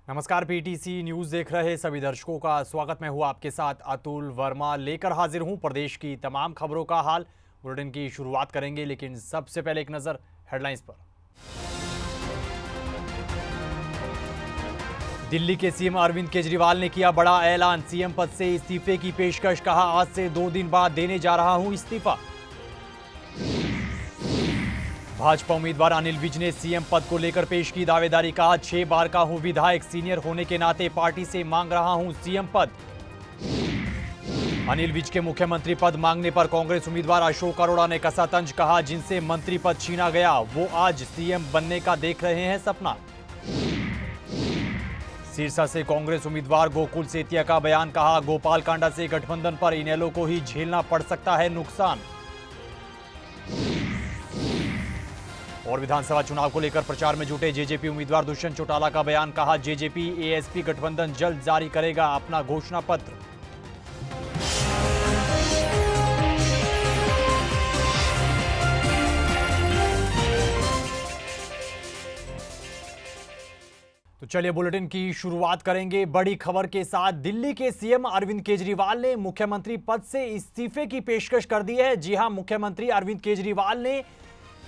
नमस्कार, PTC news देख रहे सभी दर्शकों का स्वागत। मैं हूं आपके साथ अतुल वर्मा, लेकर हाजिर हूं प्रदेश की तमाम खबरों का हाल। बुलेटिन की शुरुआत करेंगे, लेकिन सबसे पहले एक नजर हेडलाइंस पर। दिल्ली के सीएम अरविंद केजरीवाल ने किया बड़ा ऐलान, सीएम पद से इस्तीफे की पेशकश, कहा आज से 2 दिन बाद देने जा रहा हूं इस्तीफा। भाजपा उम्मीदवार अनिल विज ने सीएम पद को लेकर पेश की दावेदारी, कहा 6 बार का हूं विधायक, सीनियर होने के नाते पार्टी से मांग रहा हूं सीएम पद। अनिल विज के मुख्यमंत्री पद मांगने पर कांग्रेस उम्मीदवार अशोक अरोड़ा ने कसा तंज, कहा जिनसे मंत्री पद छीना गया वो आज सीएम बनने का देख रहे हैं सपना। सिरसा से कांग्रेस उम्मीदवार गोकुल सेतिया का बयान, कहा गोपाल कांडा से गठबंधन पर इनेलो को ही झेलना पड़ सकता है नुकसान। और विधानसभा चुनाव को लेकर प्रचार में जुटे जेजेपी उम्मीदवार दुष्यंत चौटाला का बयान, कहा जेजेपी एएसपी गठबंधन जल्द जारी करेगा अपना घोषणा पत्र। तो चलिए बुलेटिन की शुरुआत करेंगे बड़ी खबर के साथ। दिल्ली के सीएम अरविंद केजरीवाल ने मुख्यमंत्री पद से इस्तीफे की पेशकश कर दी है। जी हां, मुख्यमंत्री अरविंद केजरीवाल ने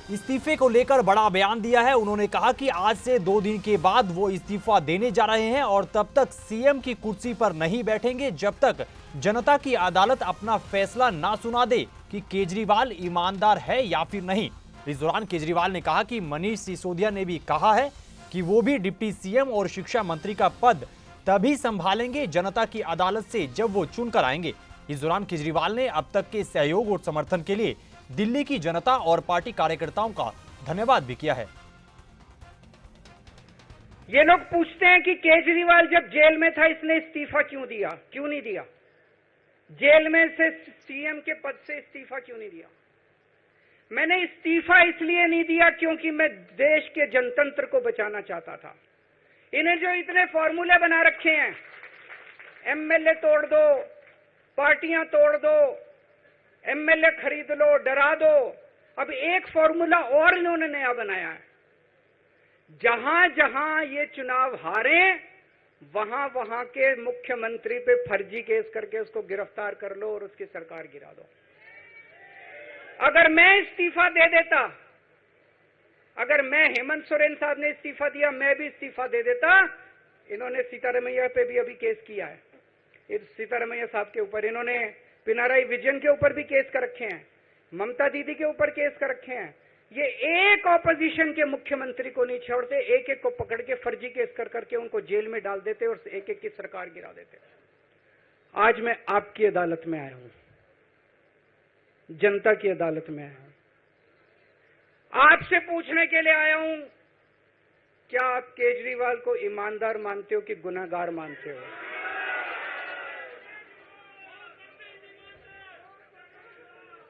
इस्तीफे को लेकर बड़ा बयान दिया है। उन्होंने कहा कि आज से 2 दिन के बाद वो इस्तीफा देने जा रहे हैं और तब तक सीएम की कुर्सी पर नहीं बैठेंगे जब तक जनता की अदालत अपना फैसला ना सुना दे कि केजरीवाल ईमानदार है या फिर नहीं। इस दौरान केजरीवाल ने कहा कि मनीष सिसोदिया ने भी कहा है कि वो भी डिप्टी सीएम और शिक्षा मंत्री का पद तभी संभालेंगे जनता की अदालत से जब वो चुनकर आएंगे। इस दौरान केजरीवाल ने अब तक के सहयोग और समर्थन के लिए दिल्ली की जनता और पार्टी कार्यकर्ताओं का धन्यवाद भी किया है। ये लोग पूछते हैं कि केजरीवाल जब जेल में था इसने इस्तीफा क्यों दिया, क्यों नहीं दिया? जेल में से सीएम के पद से इस्तीफा क्यों नहीं दिया? मैंने इस्तीफा इसलिए नहीं दिया क्योंकि मैं देश के जनतंत्र को बचाना चाहता था। इन्हें जो इतने फॉर्मूले बना रखे हैं, एमएलए तोड़ दो, पार्टियां तोड़ दो, एमएलए खरीद लो, डरा दो, अब एक फॉर्मूला और इन्होंने नया बनाया है। जहां जहां ये चुनाव हारे वहां वहां के मुख्यमंत्री पे फर्जी केस करके उसको गिरफ्तार कर लो और उसकी सरकार गिरा दो। अगर मैं इस्तीफा दे देता, अगर मैं हेमंत सोरेन साहब ने इस्तीफा दिया, मैं भी इस्तीफा दे देता, इन्होंने सीतारमैया पे भी अभी केस किया है। इस सीतारमैया साहब के ऊपर इन्होंने पिनाराई विजयन के ऊपर भी केस कर रखे हैं, ममता दीदी के ऊपर केस कर रखे हैं। ये एक ऑपोजिशन के मुख्यमंत्री को नहीं छोड़ते, एक एक को पकड़ के फर्जी केस कर करके उनको जेल में डाल देते और एक एक की सरकार गिरा देते। आज मैं आपकी अदालत में आया हूं, जनता की अदालत में आया हूं, आपसे पूछने के लिए आया हूं, क्या आप केजरीवाल को ईमानदार मानते हो कि गुनहगार मानते हो?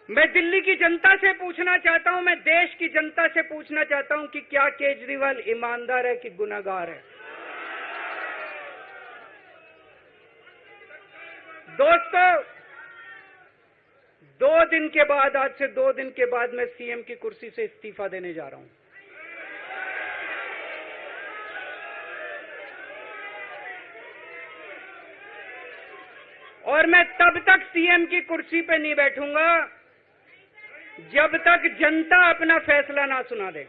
मैं दिल्ली की जनता से पूछना चाहता हूं, मैं देश की जनता से पूछना चाहता हूं कि क्या केजरीवाल ईमानदार है कि गुनहगार है? दोस्तों, 2 दिन के बाद, आज से 2 दिन के बाद मैं सीएम की कुर्सी से इस्तीफा देने जा रहा हूं। और मैं तब तक सीएम की कुर्सी पे नहीं बैठूंगा जब तक जनता अपना फैसला ना सुना दे।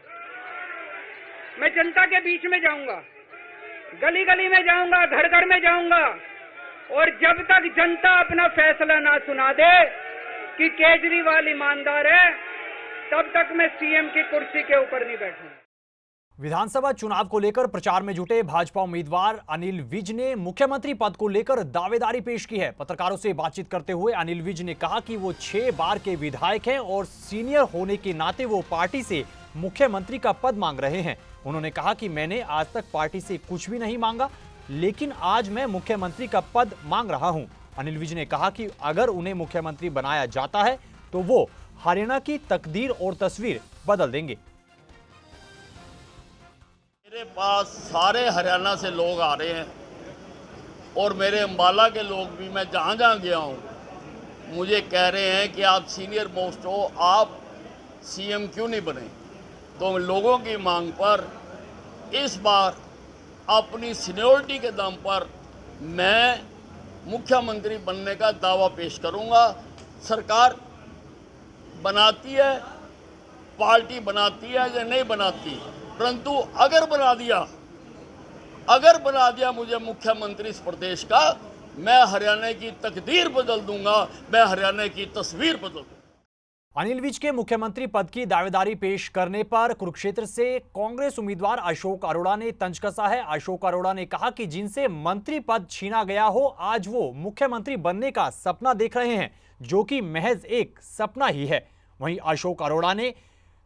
मैं जनता के बीच में जाऊंगा, गली गली में जाऊंगा, घर घर में जाऊंगा, और जब तक जनता अपना फैसला ना सुना दे कि केजरीवाल ईमानदार है, तब तक मैं सीएम की कुर्सी के ऊपर नहीं बैठूंगा। विधानसभा चुनाव को लेकर प्रचार में जुटे भाजपा उम्मीदवार अनिल विज ने मुख्यमंत्री पद को लेकर दावेदारी पेश की है। पत्रकारों से बातचीत करते हुए अनिल विज ने कहा कि वो 6 बार के विधायक हैं और सीनियर होने के नाते वो पार्टी से मुख्यमंत्री का पद मांग रहे हैं। उन्होंने कहा कि मैंने आज तक पार्टी से कुछ भी नहीं मांगा, लेकिन आज मैं मुख्यमंत्री का पद मांग रहा हूं। अनिल विज ने कहा कि अगर उन्हें मुख्यमंत्री बनाया जाता है तो वो हरियाणा की तकदीर और तस्वीर बदल देंगे। मेरे पास सारे हरियाणा से लोग आ रहे हैं और मेरे अंबाला के लोग भी, मैं जहाँ जहाँ गया हूँ, मुझे कह रहे हैं कि आप सीनियर मोस्ट हो, आप सीएम क्यों नहीं बने? तो लोगों की मांग पर इस बार अपनी सीनियोरिटी के दम पर मैं मुख्यमंत्री बनने का दावा पेश करूंगा। सरकार बनाती है, पार्टी बनाती है या नहीं बनाती, परंतु अगर बना दिया मुझे मुख्यमंत्री इस प्रदेश का, मैं हरियाणा की तकदीर बदल दूंगा, मैं हरियाणा की तस्वीर बदल दूंगा। अनिल विज के मुख्यमंत्री पद की दावेदारी पेश करने पर कुरुक्षेत्र से कांग्रेस उम्मीदवार अशोक अरोड़ा ने तंज कसा है। अशोक अरोड़ा ने कहा कि जिनसे मंत्री पद छीना गया हो, आज वो मुख्यमंत्री बनने का सपना देख रहे हैं, जो कि महज एक सपना ही है। वहीं अशोक अरोड़ा ने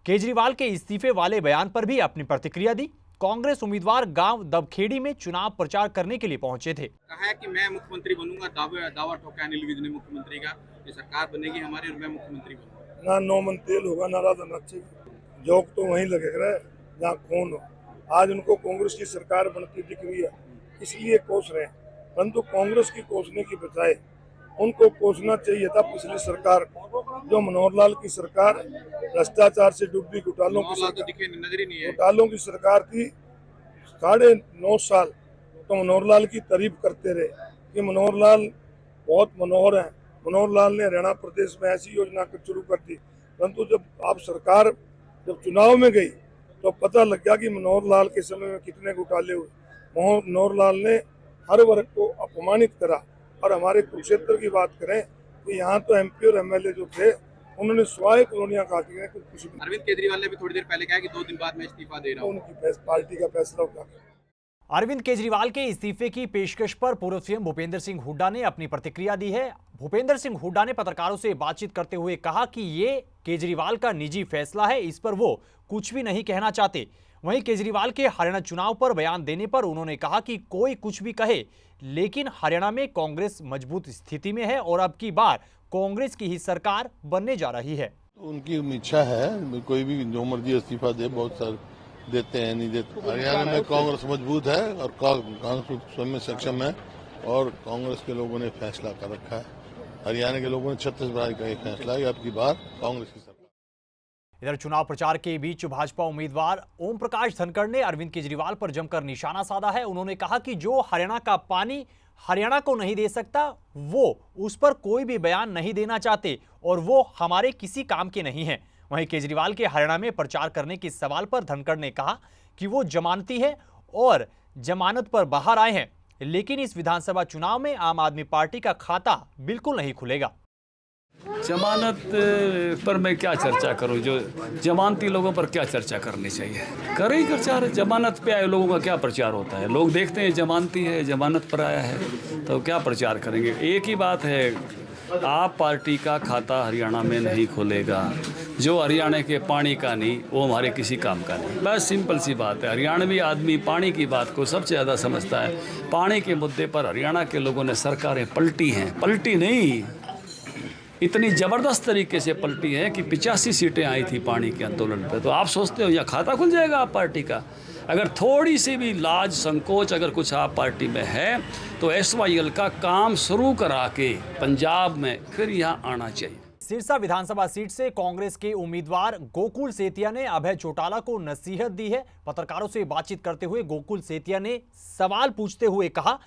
केजरीवाल के इस्तीफे वाले बयान पर भी अपनी प्रतिक्रिया दी। कांग्रेस उम्मीदवार गांव दबखेड़ी में चुनाव प्रचार करने के लिए पहुंचे थे। कहा है कि मैं मुख्यमंत्री बनूंगा, दावा ठोका अनिल विज ने मुख्यमंत्री का, ये सरकार बनेगी हमारी और मैं मुख्यमंत्री बनूंगा। ना नो मन तेल होगा ना राधा नच्चे, जोक तो वहीं लगेगा जहाँ खून हो। आज उनको कांग्रेस की सरकार बनती दिख रही है, इसलिए कोस रहे हैं, परंतु कांग्रेस की कोसने की बजाय उनको कोसना चाहिए था पिछली सरकार को, जो मनोहर लाल की सरकार भ्रष्टाचार से डूबी, घोटालों की सरकार थी। 9.5 साल तो मनोहर लाल की तारीफ करते रहे कि मनोहर लाल बहुत मनोहर है। मनोहर लाल ने हरियाणा प्रदेश में ऐसी योजना शुरू कर दी, परंतु जब आप सरकार चुनाव में गई तो पता लग गया कि मनोहर लाल के समय में कितने घोटाले हुए। मनोहर लाल ने हर वर्ग को अपमानित करा। और हमारे कुरुक्षेत्र की बात करें तो यहाँ तो एमपी और एमएलए जो थे, उन्होंने स्वाय कॉलोनियां काटी हैं। कुछ अरविंद केजरीवाल ने भी थोड़ी देर पहले कहा कि 2 दिन बाद मैं इस्तीफा दे रहा हूँ। उनकी पार्टी का फैसला होगा। अरविंद केजरीवाल के इस्तीफे की पेशकश पर पूर्व सीएम भूपेंद्र सिंह हुड्डा ने अपनी प्रतिक्रिया दी है। भूपेंद्र सिंह हुड्डा ने पत्रकारों से बातचीत करते हुए कहा कि ये केजरीवाल का निजी फैसला है, इस पर वो कुछ भी नहीं कहना चाहते। वहीं केजरीवाल के हरियाणा चुनाव पर बयान देने पर उन्होंने कहा कि कोई कुछ भी कहे, लेकिन हरियाणा में कांग्रेस मजबूत स्थिति में है और अब की बार कांग्रेस की ही सरकार बनने जा रही है। उनकी इच्छा है, कोई भी जो मर्जी इस्तीफा दे, बहुत सारे देते हैं, नहीं देते। हरियाणा में कांग्रेस मजबूत है और कांग्रेस स्वयं में सक्षम है और कांग्रेस के लोगों ने फैसला कर रखा है। हरियाणा के लोगों ने छत्तीसगढ़ का एक फैसला है, अब की बार कांग्रेस की सरकार। इधर चुनाव प्रचार के बीच भाजपा उम्मीदवार ओम प्रकाश धनखड़ ने अरविंद केजरीवाल पर जमकर निशाना साधा है। उन्होंने कहा कि जो हरियाणा का पानी हरियाणा को नहीं दे सकता, वो उस पर कोई भी बयान नहीं देना चाहते और वो हमारे किसी काम के नहीं हैं। वहीं केजरीवाल के हरियाणा में प्रचार करने के सवाल पर धनखड़ ने कहा कि वो जमानती है और जमानत पर बाहर आए हैं, लेकिन इस विधानसभा चुनाव में आम आदमी पार्टी का खाता बिल्कुल नहीं खुलेगा। जमानत पर मैं क्या चर्चा करूं, जो जमानती लोगों पर क्या चर्चा करनी चाहिए, करें ही प्रचार। जमानत पे आए लोगों का क्या प्रचार होता है, लोग देखते हैं जमानती है, जमानत पर आया है, तो क्या प्रचार करेंगे। एक ही बात है, आप पार्टी का खाता हरियाणा में नहीं खुलेगा, जो हरियाणा के पानी का नहीं वो हमारे किसी काम का नहीं। बस सिंपल सी बात है। हरियाणवी आदमी पानी की बात को सबसे ज़्यादा समझता है। पानी के मुद्दे पर हरियाणा के लोगों ने सरकारें पलटी हैं, पलटी नहीं, इतनी ज़बरदस्त तरीके से पलटी है कि 85 सीटें आई थी पानी के आंदोलन पे। तो आप सोचते हो या खाता खुल जाएगा आप पार्टी का? अगर थोड़ी सी भी लाज संकोच अगर कुछ आप पार्टी में है तो SYL का काम शुरू करा के पंजाब में फिर यहाँ आना चाहिए। सिरसा विधानसभा सीट से कांग्रेस के उम्मीदवार गोकुल सेतिया ने अभय चौटाला को नसीहत दी है। पत्रकारों से बातचीत करते हुए गोकुल सेतिया ने सवाल पूछते हुए कहा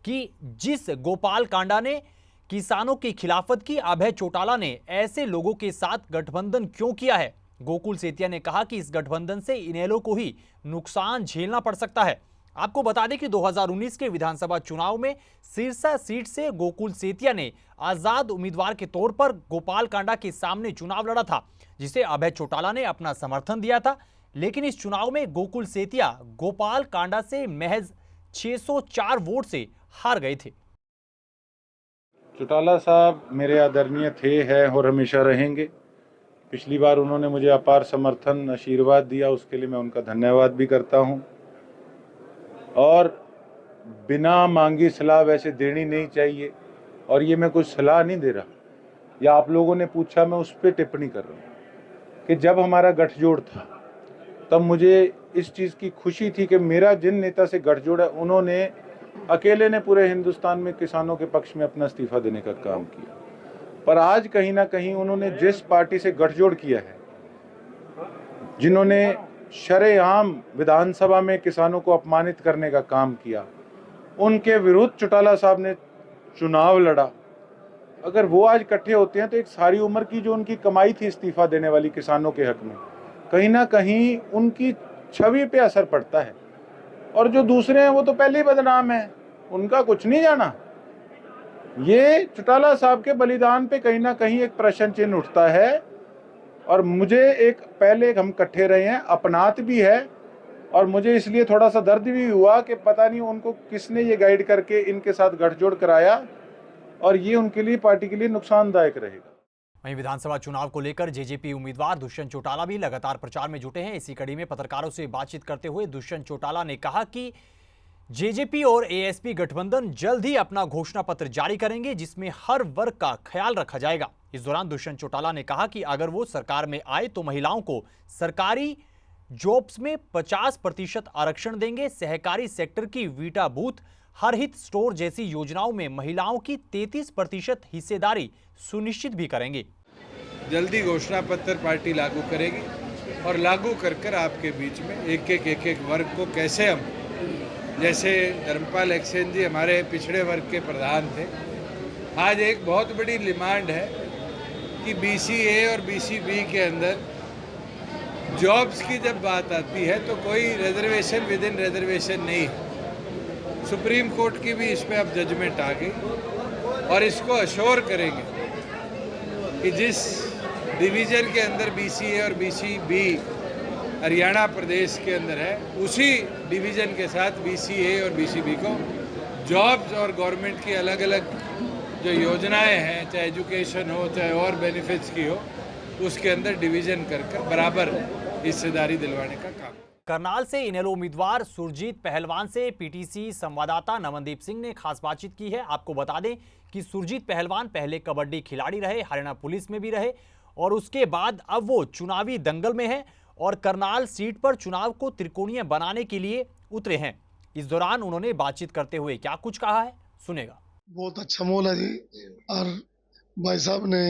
कि जिस गोपाल कांडा ने किसानों की खिलाफत की, अभय चौटाला ने ऐसे लोगों के साथ गठबंधन क्यों किया है। गोकुल सेतिया ने कहा कि इस गठबंधन से इनेलो को ही नुकसान झेलना पड़ सकता है। आपको बता दें कि 2019 के विधानसभा चुनाव में सिरसा सीट से गोकुल सेतिया ने आजाद उम्मीदवार के तौर पर गोपाल कांडा के सामने चुनाव लड़ा था, जिसे अभय चौटाला ने अपना समर्थन दिया था। लेकिन इस चुनाव में गोकुल सेतिया गोपाल कांडा से महज 604 वोट से हार गए थे। चौटाला साहब मेरे आदरणीय थे, हैं और हमेशा रहेंगे। पिछली बार उन्होंने मुझे अपार समर्थन, आशीर्वाद दिया, उसके लिए मैं उनका धन्यवाद भी करता हूं। और बिना मांगी सलाह वैसे देनी नहीं चाहिए, और ये मैं कुछ सलाह नहीं दे रहा, या आप लोगों ने पूछा मैं उस पर टिप्पणी कर रहा हूँ कि जब हमारा गठजोड़ था तब मुझे इस चीज़ की खुशी थी कि मेरा जिन नेता से गठजोड़ है उन्होंने अकेले ने पूरे हिंदुस्तान में किसानों के पक्ष में अपना इस्तीफा देने का काम किया। पर आज कहीं ना कहीं उन्होंने जिस पार्टी से गठजोड़ किया है, जिन्होंने शरेआम विधानसभा में किसानों को अपमानित करने का काम किया, उनके विरुद्ध चौटाला साहब ने चुनाव लड़ा। अगर वो आज इकट्ठे होते हैं तो एक सारी उम्र की जो उनकी कमाई थी इस्तीफा देने वाली किसानों के हक में, कहीं ना कहीं उनकी छवि पे असर पड़ता है। और जो दूसरे हैं वो तो पहले ही बदनाम है, उनका कुछ नहीं जाना। ये चौटाला साहब के बलिदान पे कहीं ना कहीं एक प्रश्न चिन्ह उठता है। और मुझे पहले हम इकट्ठे रहे हैं, अपनात भी है, और मुझे इसलिए थोड़ा सा दर्द भी हुआ कि पता नहीं उनको किसने ये गाइड करके इनके साथ गठजोड़ कराया, और ये उनके लिए, पार्टी के लिए नुकसानदायक रहेगा। वहीं विधानसभा चुनाव को लेकर जेजेपी उम्मीदवार दुष्यंत चौटाला भी लगातार प्रचार में जुटे हैं। इसी कड़ी में पत्रकारों से बातचीत करते हुए दुष्यंत चौटाला ने कहा कि जेजेपी और एएसपी गठबंधन जल्द ही अपना घोषणा पत्र जारी करेंगे, जिसमें हर वर्ग का ख्याल रखा जाएगा। इस दौरान दुष्यंत चौटाला ने कहा कि अगर वो सरकार में आए तो महिलाओं को सरकारी जॉब्स में 50% आरक्षण देंगे, सहकारी सेक्टर की वीटा बूथ, हर हित स्टोर जैसी योजनाओं में महिलाओं की 33% हिस्सेदारी सुनिश्चित भी करेंगे। जल्दी घोषणा पत्र पार्टी लागू करेगी, और लागू कर आपके बीच में एक एक वर्ग को कैसे हम, जैसे धर्मपाल एक्सेन जी हमारे पिछड़े वर्ग के प्रधान थे, आज एक बहुत बड़ी डिमांड है कि BCA और BCB के अंदर जॉब्स की जब बात आती है तो कोई रिजर्वेशन विद इन रिजर्वेशन नहीं है। सुप्रीम कोर्ट की भी इस पर अब जजमेंट आ गई, और इसको अश्योर करेंगे कि जिस डिवीज़न के अंदर BCA और BCB हरियाणा प्रदेश के अंदर है, उसी डिवीज़न के साथ BCA और BCB को जॉब्स और गवर्नमेंट की अलग अलग जो योजनाएं हैं, चाहे एजुकेशन हो चाहे और बेनिफिट्स की हो, उसके अंदर डिवीज़न कर बराबर हिस्सेदारी दिलवाने का काम। करनाल से इनेलो उम्मीदवार सुरजीत पहलवान से पीटीसी संवाददाता नवनदीप सिंह ने खास बातचीत की है। आपको बता दें कि सुरजीत पहलवान पहले कबड्डी खिलाड़ी रहे, हरियाणा पुलिस में भी रहे, और उसके बाद अब वो चुनावी दंगल में है और करनाल सीट पर चुनाव को त्रिकोणीय बनाने के लिए उतरे हैं। इस दौरान उन्होंने बातचीत करते हुए क्या कुछ कहा है, सुनेगा। बहुत अच्छा माहौल है जी, और भाई साहब ने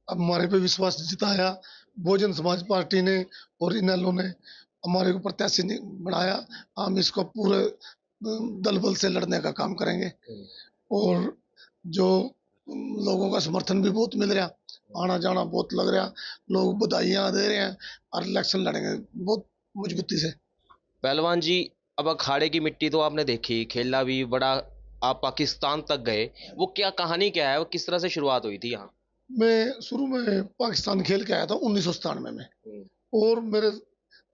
अब हमारे पे विश्वास जिताया, बहुजन समाज पार्टी ने और इनेलो ने हमारे को प्रत्याशी बनाया। हम इसको पूरे दल बल से लड़ने का काम करेंगे, और जो लोगों का समर्थन भी बहुत मिल रहा, आना जाना बहुत लग रहा, लोग बधाइयां दे रहे हैं, और इलेक्शन लड़ेंगे बहुत मजबूती से। पहलवान जी, अब अखाड़े की मिट्टी तो आपने देखी, खेलना भी बड़ा, आप पाकिस्तान तक गए, वो क्या कहानी क्या है, वो किस तरह से शुरुआत हुई थी यहाँ? मैं शुरू में पाकिस्तान खेल के आया था 1997 में, और मेरे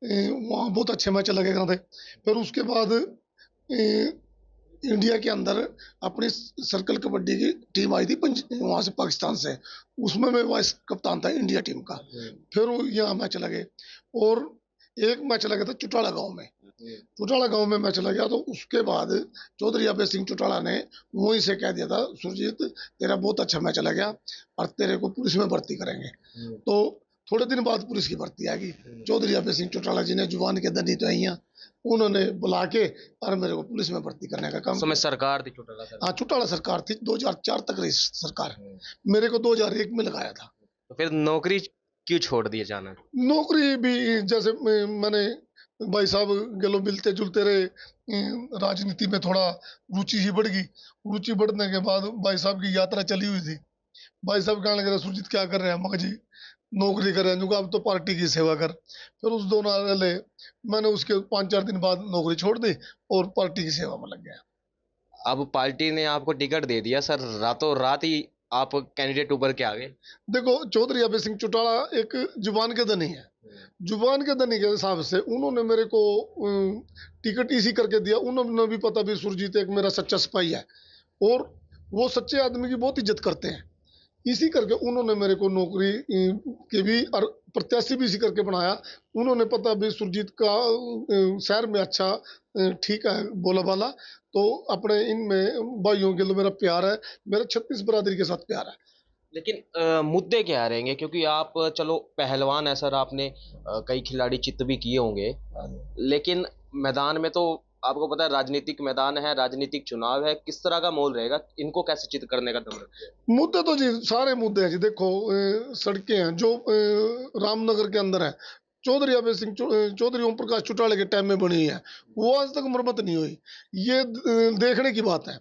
वहाँ बहुत अच्छे मैच लगे थे। फिर उसके बाद इंडिया के अंदर अपनी सर्कल कबड्डी की टीम आई थी वहाँ से, पाकिस्तान से, उसमें मैं वाइस कप्तान था इंडिया टीम का। फिर यहाँ मैच लगे, और एक मैच लगा था चौटाला गांव में। चौटाला गांव में मैच लगा, तो उसके बाद चौधरी अभय सिंह चौटाला ने वहीं से कह दिया था, सुरजीत तेरा बहुत अच्छा मैच लगा और तेरे को पुलिस में भर्ती करेंगे। तो थोड़े दिन बाद पुलिस की भर्ती आ गई। चौधरी अभय सिंह चौटाला जी ने जुबान के धनी तो हैं, उन्होंने बुला के और मेरे को पुलिस में भर्ती करने का काम। समय सरकार थी चौटाला सरकार? हाँ, चौटाला सरकार थी, 2004 तक रही सरकार। मेरे को 2001 में लगाया था। तो फिर नौकरी क्यों छोड़ दी अचानक? नौकरी भी जैसे मैंने भाई साहब गलो मिलते जुलते रहे, राजनीति में थोड़ा रुचि ही बढ़ गई। रुचि बढ़ने के बाद भाई साहब की यात्रा चली हुई थी। भाई साहब कहने लगे, सुरजीत क्या कर रहे हैं? मगर जी नौकरी कर रहे हैं, अब तो पार्टी की सेवा कर। फिर उस दोनों ले मैंने उसके 5-4 दिन बाद नौकरी छोड़ दी और पार्टी की सेवा में लग गया। अब पार्टी ने आपको टिकट दे दिया सर, रातों रात ही आप कैंडिडेट उभर के आ गए। देखो, चौधरी अभय सिंह चौटाला एक जुबान के धनी है। जुबान के धनी के हिसाब से उन्होंने मेरे को टिकट इसी करके दिया। उन्होंने भी पता भी सुरजीत एक मेरा सच्चा सिपाही है, और वो सच्चे आदमी की बहुत इज्जत करते हैं। इसी करके उन्होंने मेरे को नौकरी के भी और प्रत्याशी भी इसी करके बनाया। उन्होंने पता भी सुरजीत का शहर में अच्छा ठीक है बोला वाला, तो अपने इनमें भाइयों के लिए मेरा प्यार है, मेरा 36 बरादरी के साथ प्यार है। लेकिन मुद्दे क्या रहेंगे, क्योंकि आप चलो पहलवान है सर, आपने कई खिलाड़ी चित्त भी किए होंगे, लेकिन मैदान में तो आपको पता है राजनीतिक मैदान है, राजनीतिक चुनाव है, किस तरह का माहौल रहेगा, इनको कैसे चित्त करने का दम रखते हैं? मुद्दे तो जी सारे मुद्दे हैं जी। देखो, सड़कें हैं जो रामनगर के अंदर है, चौधरी अभय सिंह चौधरी ओम प्रकाश चौटाला के टाइम में बनी है, वो आज तक मरम्मत नहीं हुई। ये देखने की बात है।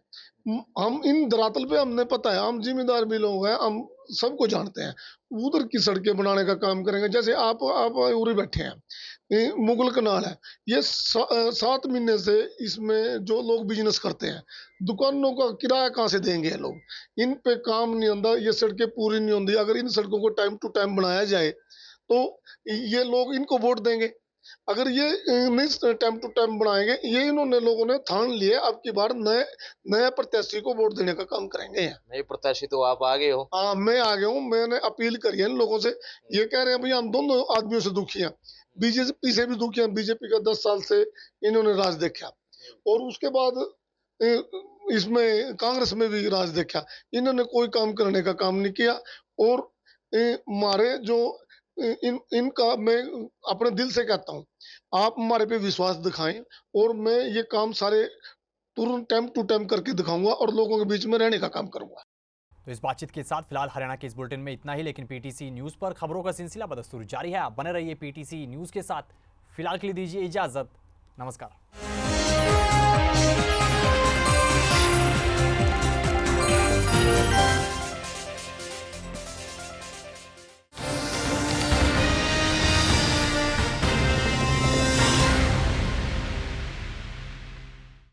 हम इन धरातल पे हमने पता है, हम जिम्मेदार भी लोग हैं, हम सबको जानते हैं। उधर की सड़कें बनाने का काम करेंगे। जैसे आप उरी बैठे हैं, मुगल कनाल है, ये 7 महीने से इसमें जो लोग बिजनेस करते हैं, दुकानों का किराया कहाँ से देंगे ये लोग? इन पे काम नहीं होता, ये सड़कें पूरी नहीं होती। अगर इन सड़कों को टाइम टू टाइम बनाया जाए तो ये लोग इनको वोट देंगे। अगर ये नहीं टाइम टू टाइम बनाएंगे, ये इन्होंने लोगों ने ठान लिए अब की बार नए प्रत्याशी को वोट देने का काम करेंगे। नए प्रत्याशी तो आप आगे हो। हाँ, मैं आ गया हूँ। मैंने अपील करी है इन लोगों से। ये कह रहे हैं भैया हम दोनों आदमियों से दुखी हैं, बीजेपी से भी दुखी हैं। बीजेपी का 10 साल से इन्होंने राज देखा, और उसके बाद इसमें कांग्रेस में भी राज देखा। इन्होंने कोई काम करने का काम नहीं किया। और हमारे जो इनका मैं अपने दिल से कहता हूँ, आप हमारे पे विश्वास दिखाएं, और मैं ये काम सारे तुरंत टाइम टू टाइम करके दिखाऊंगा और लोगों के बीच में रहने का काम करूंगा। तो इस बातचीत के साथ फिलहाल हरियाणा के इस बुलेटिन में इतना ही, लेकिन पीटीसी न्यूज पर खबरों का सिलसिला बदस्तूर जारी है। आप बने रहिए पीटीसी न्यूज के साथ। फिलहाल के लिए दीजिए इजाजत। नमस्कार।